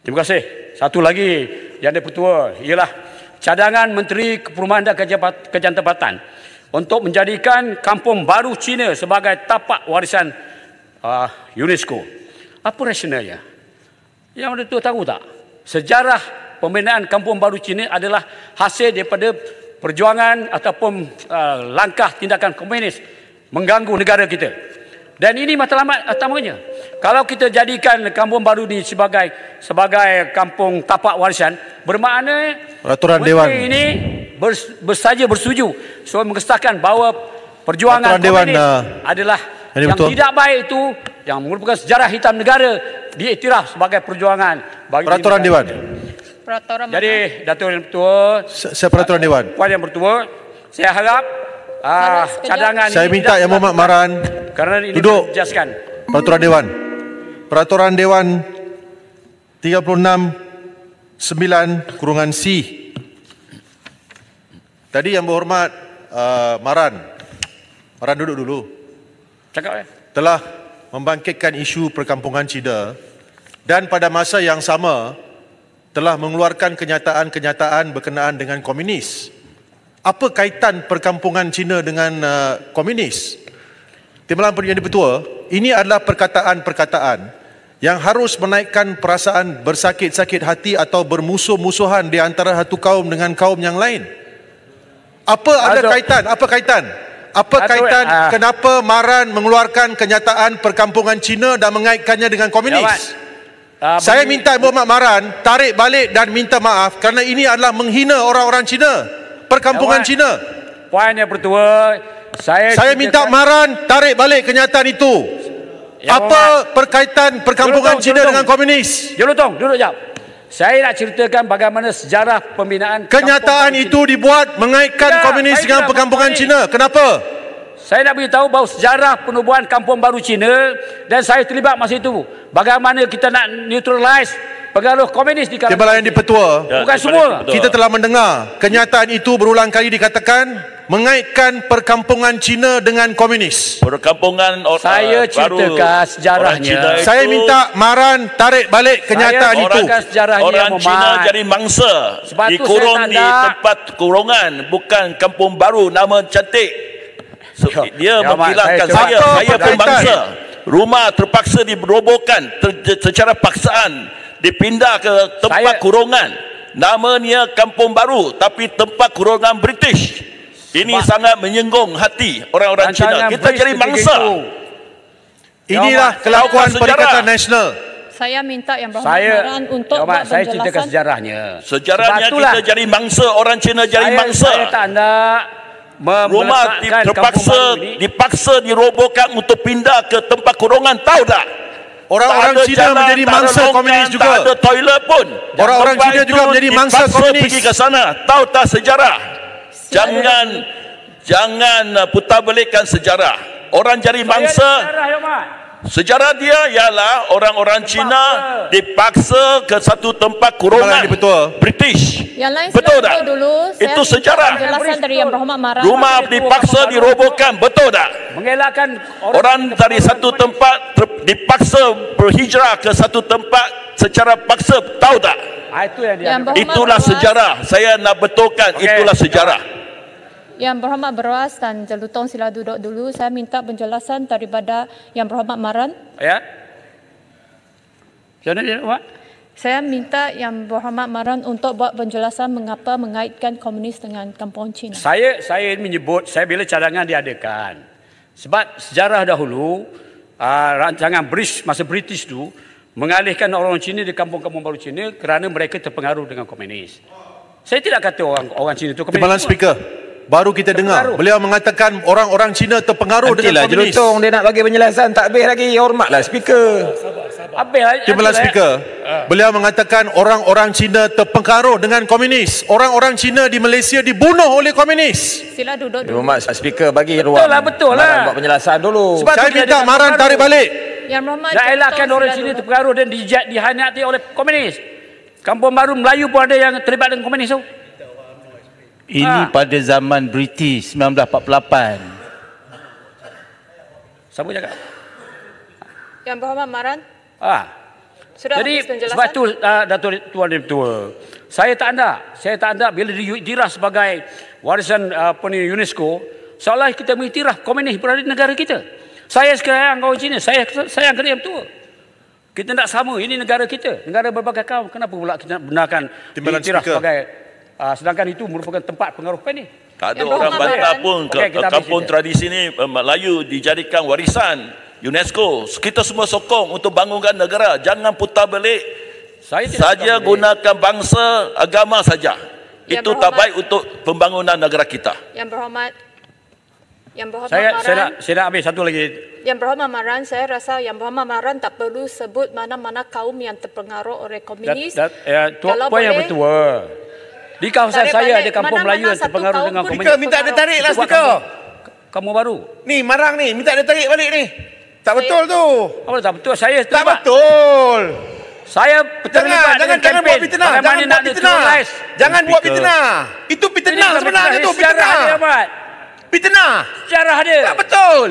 Terima kasih. Satu lagi yang di-Pertua ialah cadangan Menteri Perumahan dan Kejantempatan untuk menjadikan Kampung Baru Cina sebagai tapak warisan UNESCO. Apa rasionalnya? Yang Datuk tahu tak? Sejarah pembinaan Kampung Baru Cina adalah hasil daripada perjuangan ataupun langkah tindakan komunis mengganggu negara kita. Dan ini matlamat utamanya. Kalau kita jadikan Kampung Baru ini sebagai kampung tapak warisan, bermakna peraturan Dewan ini bersaja bersetuju mengesahkan bahawa perjuangan komunis adalah yang betul. Tidak baik itu, yang merupakan sejarah hitam negara, diiktiraf sebagai perjuangan bagi peraturan Dewan. Peraturan jadi Datuk Yang Bertua, peraturan Dewan. Puan Yang Bertua, saya harap cadangan saya minta Yang Berhormat Maran kerana ini duduk. Dijelaskan. Peraturan Dewan. Peraturan Dewan 36(9)(C. Tadi Yang Berhormat Maran duduk dulu. Cakap ya. Telah membangkitkan isu perkampungan Cina dan pada masa yang sama telah mengeluarkan kenyataan-kenyataan berkenaan dengan komunis. Apa kaitan perkampungan Cina dengan komunis? Timbalan Yang di-Pertua, ini adalah perkataan-perkataan yang harus menaikkan perasaan bersakit-sakit hati atau bermusuh-musuhan di antara satu kaum dengan kaum yang lain. Apa kaitan? Kenapa Maran mengeluarkan kenyataan perkampungan Cina dan mengaitkannya dengan komunis? Saya minta Yang Berhormat Maran tarik balik dan minta maaf kerana ini adalah menghina orang-orang Cina, perkampungan Cina. Puan Yang Bertua, saya minta Maran tarik balik kenyataan itu. Apa perkaitan perkampungan Cina dengan komunis? Duduk jap. Saya nak ceritakan bagaimana sejarah pembinaan kenyataan itu dibuat mengaitkan komunis dengan perkampungan Cina. Kenapa? Saya nak beritahu bahawa sejarah penubuhan Kampung Baru Cina dan saya terlibat masa itu. Bagaimana kita nak neutralize pengaruh komunis di kalangan. Timbalan Yang di-Pertua, bukan semua. Kita telah mendengar kenyataan itu berulang kali dikatakan mengaitkan perkampungan Cina dengan komunis. Perkampungan saya ceritakan sejarahnya. Saya minta Maran tarik balik kenyataan itu. Orang Cina jadi mangsa, dikurung di tempat kurungan, bukan kampung baru nama cantik. Dia menghilangkan saya pun bangsa. Rumah terpaksa dirobohkan secara paksaan, dipindah ke tempat kurungan. Namanya Kampung Baru tapi tempat kurungan British. Ini sangat menyinggung hati orang-orang Cina. Kita jadi mangsa. Inilah kelakuan Perikatan Nasional. Saya minta Yang Berhormat Maran untuk buat saya ceritakan sejarahnya. Sejarahnya kita jadi mangsa, orang Cina jadi mangsa. Saya tak nak rumah dipaksa dirobohkan untuk pindah ke tempat kurungan, tahu tak? Orang-orang Cina menjadi mangsa komunis juga. Tak ada toilet pun. Orang-orang Cina juga menjadi mangsa komunis. Pergi ke sana, tahu tak sejarah? Jangan putar belikkan sejarah. Orang jadi mangsa. Sejarah dia ialah orang-orang Cina dipaksa ke satu tempat kurungan British. Yang lain betul tak? Dulu, itu sejarah. Penjelasan dari Yang Berhormat Maran. Rumah dipaksa dirobohkan, betul tak? Mengelakkan orang dari satu tempat dipaksa berhijrah ke satu tempat secara paksa, tahu tak? Itulah sejarah. Saya nak betulkan, itulah sejarah. Yang Berhormat Beras dan Jelutong sila duduk dulu. Saya minta penjelasan daripada Yang Berhormat Maran. Ya. Saya minta Yang Berhormat Maran untuk buat penjelasan mengapa mengaitkan komunis dengan kampung Cina. Saya menyebut, saya bila cadangan diadakan. Sebab sejarah dahulu, rancangan masa British tu mengalihkan orang Cina di kampung-kampung baru Cina kerana mereka terpengaruh dengan komunis. Saya tidak kata orang Cina itu komunis. Timbalan Speaker, baru kita dengar beliau mengatakan orang-orang Cina terpengaruh dengan komunis. Jelutong dia nak bagi penjelasan, tak habis lagi. Hormatlah Speaker. Timbalan Speaker, beliau mengatakan orang-orang Cina terpengaruh dengan komunis. Orang-orang Cina di Malaysia dibunuh oleh komunis. Sila duduk dulu. Hormat Speaker, bagi ruang. Betul lah. Buat penjelasan dulu. Saya minta Maran tarik balik. Yang Berhormat nak elakkan orang Cina terpengaruh dan dihanyati oleh komunis. Kampung Baru Melayu pun ada yang terlibat dengan komunis tu. Ini pada zaman British 1948. Siapa cakap? Yang Berhormat Maran. Sudah Jadi habis penjelasan? sebab itu Datuk Tuan Yang Ketua, saya tak anda bila diiktiraf sebagai warisan UNESCO, seolah kita mengiktiraf komunis berada di negara kita. Saya sekarang kaum Cina, saya sayang Yang Ketua. Kita tak sama, ini negara kita, negara berbagai kaum. Kenapa pula kita benarkan diiktiraf sebagai sedangkan itu merupakan tempat pengaruh komunis? Tak ada orang bantah pun kampung tradisi ni Melayu dijadikan warisan UNESCO. Kita semua sokong untuk bangunkan negara. Jangan putar balik. Saja gunakan bangsa, agama saja. Itu tak baik untuk pembangunan negara kita. Yang berhormat Saya nak ambil satu lagi. Yang berhormat Maran, saya rasa Yang berhormat Maran tak perlu sebut mana-mana kaum yang terpengaruh oleh komunis. Puan Yang Ketua, di kawasan saya ada kampung Melayu yang terpengaruh dengan komunis. Speaker minta dia tarik lah speaker. Kamu baru. Ni Marang ni minta dia tarik balik ni. Tak betul tu. Apa tak betul? Saya Tak terlibat. betul. Saya terlibat dengan Jangan buat kempen. fitnah. Bagaimana nak neutralize. Jangan buat fitnah. Itu fitnah sebenarnya tu. Fitnah. Fitnah. Sejarah dia. Tak betul.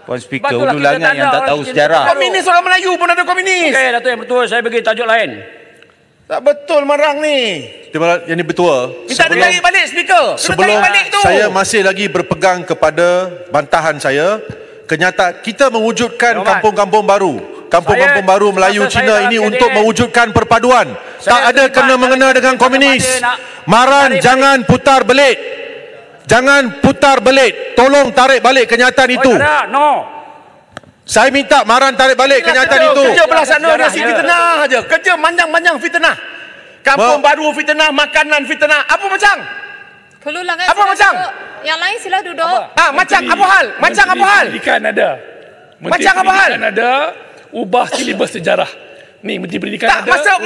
Puan Speaker, Patutlah hulu kita langit yang tanda tak tahu orang sejarah. Cina. Komunis orang Melayu pun ada komunis. Okey, Datuk Yang Ketua, saya bagi tajuk lain. Tak betul Marang ni. Yang Ketua, Minta dia tarik balik speaker. Dia sebelum tarik balik tu. saya masih lagi berpegang kepada bantahan saya, kenyataan kita mewujudkan kampung-kampung baru. Kampung-kampung baru Melayu masa Cina saya ini dalam untuk KDN, mewujudkan perpaduan. Tak ada kena-mengena dengan komunis. Maran, jangan putar belit. Jangan putar belit. Tolong tarik balik kenyataan itu. Saya minta Maran tarik balik kenyataan itu. Kerja belah sana dia si fitnah aja. Kerja manjang-manjang fitnah. Kampung baru fitnah, makanan fitnah. Apa macam? Hulu Langit Apa sila macam? duduk. Yang lain sila duduk. Macam apa hal? Macam apa hal? Pendidikan ada. Macam apa hal? Pendidikan ada. Ubah silibus sejarah. Ni Menteri Pendidikan Tak, ada.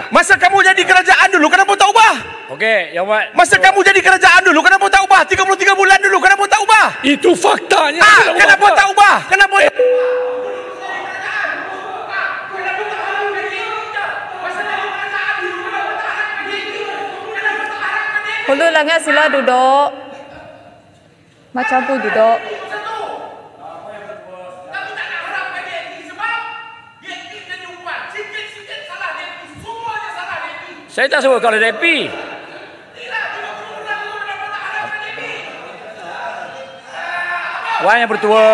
masa kamu jadi kerajaan dulu, kenapa tak ubah? Okey, Yang Mat. Masa kamu jadi kerajaan dulu, kenapa tak ubah? 33 bulan dulu, kenapa tak ubah? Itu faktanya. Kenapa tak ubah? Kenapa? Hulu Langit sila duduk. Macam pun duduk. Saya tak sebut kalau DAP. Puan Yang Bertua,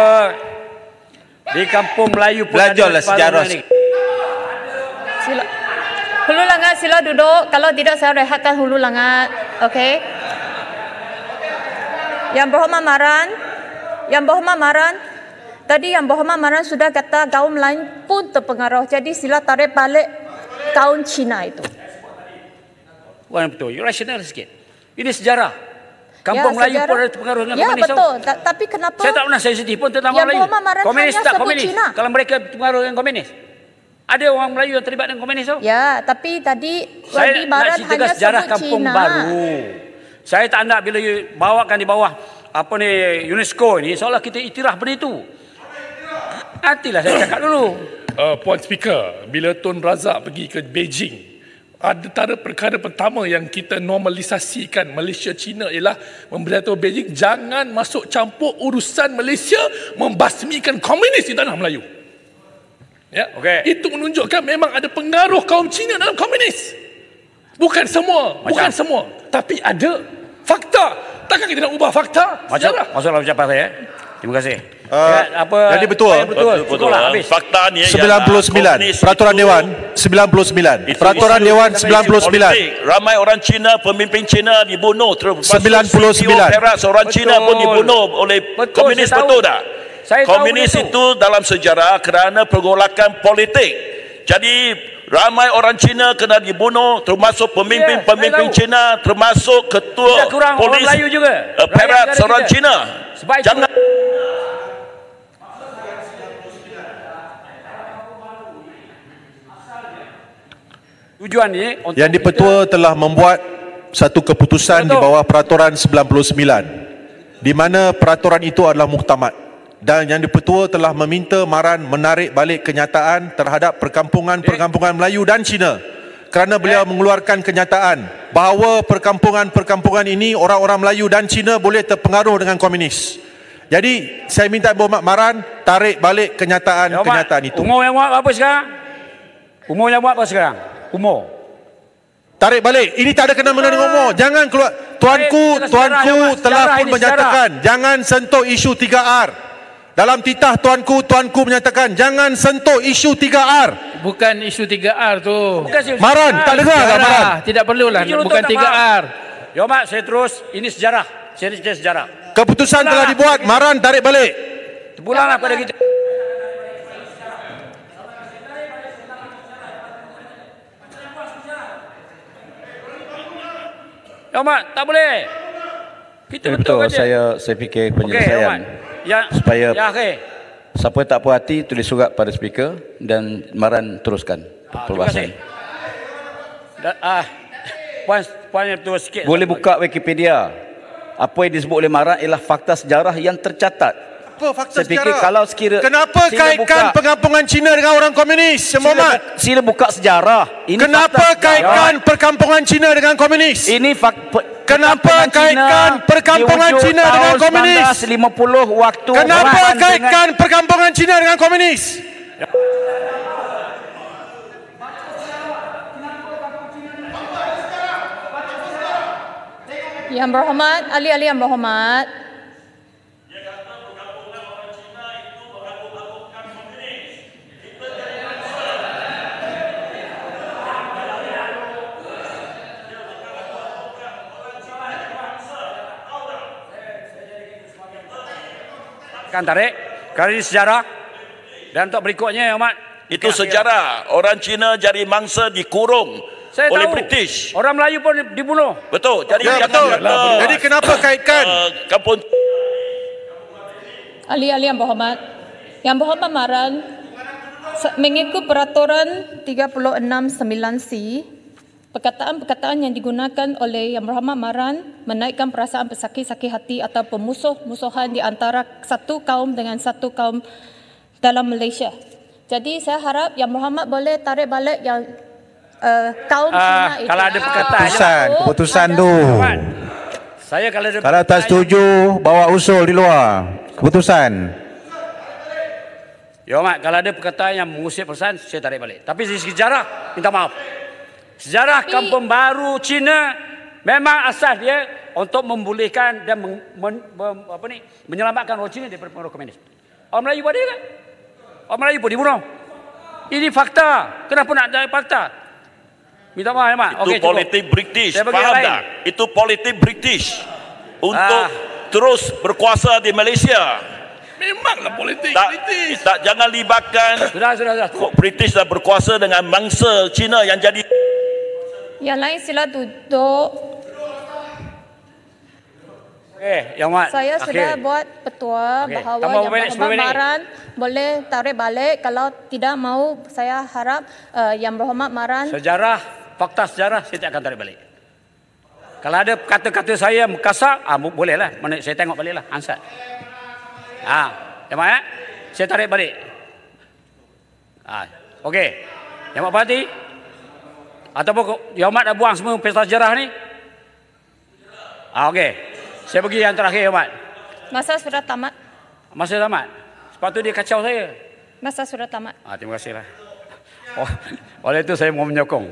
di kampung Melayu pun Belajarlah sejarah. Sila. Hulu Langit sila duduk. Kalau tidak saya rehatkan Hulu Langit. Okey. Yang berhormat Maran. Tadi Yang berhormat Maran sudah kata kaum lain pun terpengaruh. Jadi sila tarik balik kaum Cina itu. Puan Yang Bertua, you rasional sikit. Ini sejarah. Kampung Melayu pun ada terpengaruh dengan komunis. Ya betul. Tapi kenapa? Saya tak pernah sensitif pun tentang Yang orang Melayu. berhormat Maran Komunis hanya tak sebut komunis. Cina. Kalau mereka terpengaruh dengan komunis. Ada orang Melayu yang terlibat dengan komunis tu? Ya, tapi tadi Saya Wadi nak Maran ceritakan hanya sejarah sebut kampung Cina. baru. Saya tak nak bila bawakan di bawah UNESCO ni seolah kita iktiraf benda itu. Nantilah saya cakap dulu. Puan Speaker, bila Tun Razak pergi ke Beijing, antara perkara pertama yang kita normalisasikan Malaysia Cina ialah memberitahu Beijing jangan masuk campur urusan Malaysia membasmikan komunis di tanah Melayu. Ya, itu menunjukkan memang ada pengaruh kaum Cina dalam komunis. Bukan semua, tapi ada fakta. Takkan kita nak ubah fakta? Masuklah ucapan saya. Terima kasih. Jadi betul. Fakta ni 99 Peraturan Dewan 99 Peraturan Dewan 99 ramai orang Cina, pemimpin Cina dibunuh, termasuk 99 orang Cina pun dibunuh oleh komunis, betul tak? Komunis itu dalam sejarah kerana pergolakan politik. Jadi ramai orang Cina kena dibunuh, termasuk pemimpin Cina, termasuk ketua polis Melayu juga. Perak seorang Cina. Jangan tujuan ni Yang Dipertua telah membuat satu keputusan di bawah Peraturan 99 di mana peraturan itu adalah muktamad, dan Yang Dipertua telah meminta Maran menarik balik kenyataan terhadap perkampungan-perkampungan Melayu dan Cina kerana beliau mengeluarkan kenyataan bahawa perkampungan-perkampungan ini orang-orang Melayu dan Cina boleh terpengaruh dengan komunis. Jadi saya minta berhormat Maran tarik balik kenyataan itu. Umur yang berapa sekarang? Umurnya buat apa sekarang? Umur. Tarik balik. Ini tak ada kena-mena dengan umur. Jangan keluar. Tuanku telah pun menyatakan jangan sentuh isu 3R. Dalam titah tuanku menyatakan jangan sentuh isu 3R. Bukan isu 3R tu. Maran, tak dengar ke Maran? Tidak perlulah, bukan 3R. Ya Mak, saya terus. Ini sejarah. Saya cerita sejarah. Keputusan telah dibuat. Maran, tarik balik. Terpulanglah pada kita. Ya Mak, tak boleh. Kita betul saja. saya fikir penyelesaian. Supaya siapa tak puas hati tulis surat pada speaker dan Maran teruskan perbahasan. Puan itu sikit. Boleh buka Wikipedia. Apa yang disebut oleh Maran ialah fakta sejarah yang tercatat. Apa fakta saya fikir sejarah? Kalau sekira, kenapa kaitkan pengampungan Cina dengan orang komunis, Muhammad? Sila buka sejarah. Ini kenapa kaitkan perkampungan Cina dengan komunis? Ini kenapa kaitkan perkampungan Cina dengan komunis? 1950 waktu. Kenapa kaitkan perkampungan Cina dengan komunis? Yang berhormat, ahli-ahli yang berhormat. Kan tarik. Kali ini sejarah. Dan untuk berikutnya, Ahmad. Itu sejarah. Orang Cina jadi mangsa dikurung oleh British. Orang Melayu pun dibunuh. Betul. Jadi betul. Jadi kenapa kaitkan kampung Ahli-ahli yang berhormat. Yang berhormat Maran, mengikut peraturan 36(9)C, perkataan-perkataan yang digunakan oleh Yang Berhormat Maran menaikkan perasaan bersakit-sakit hati atau permusuh-musuhan di antara satu kaum dengan satu kaum dalam Malaysia. Jadi saya harap Yang Berhormat boleh tarik balik yang kaum Cina itu. Kalau ada perkataan keputusan tu. Saya kalau tak setuju, bawa usul di luar. Keputusan. Ya Mak, kalau ada perkataan yang mengusik perasaan, saya tarik balik. Tapi dari sejarah, minta maaf. Sejarah Kampung Baru Cina memang asas dia untuk membolehkan dan menyelamatkan orang Cina daripada pengaruh komunis. Orang Melayu buat dia kan? Orang Melayu pun dibunuh. Ini fakta. Kenapa nak ada fakta? Minta maaf ya Mak. Itu politik British. Faham tak? Itu politik British untuk terus berkuasa di Malaysia. Memanglah politik British. Jangan libatkan. Sudah. British dah berkuasa dengan mangsa Cina yang jadi. Yang lain sila duduk. Yang Mak. Saya sudah buat petua bahawa Yang Berhormat Maran boleh tarik balik. Kalau tidak mahu, saya harap Yang Berhormat Maran. Sejarah, fakta sejarah saya tak akan tarik balik. Kalau ada kata-kata saya kasar, bolehlah. Saya tengok baliklah ansat. Yang Mak saya tarik balik. Okey. Yang Mak Parti ataupun Yang Mak dah buang semua pesta sejarah ni? Okey. Saya pergi yang terakhir, Yang Mak. Masa sudah tamat. Masa tamat? Sepatutnya dia kacau saya. Masa sudah tamat. Terima kasihlah. Oleh itu saya mau menyokong.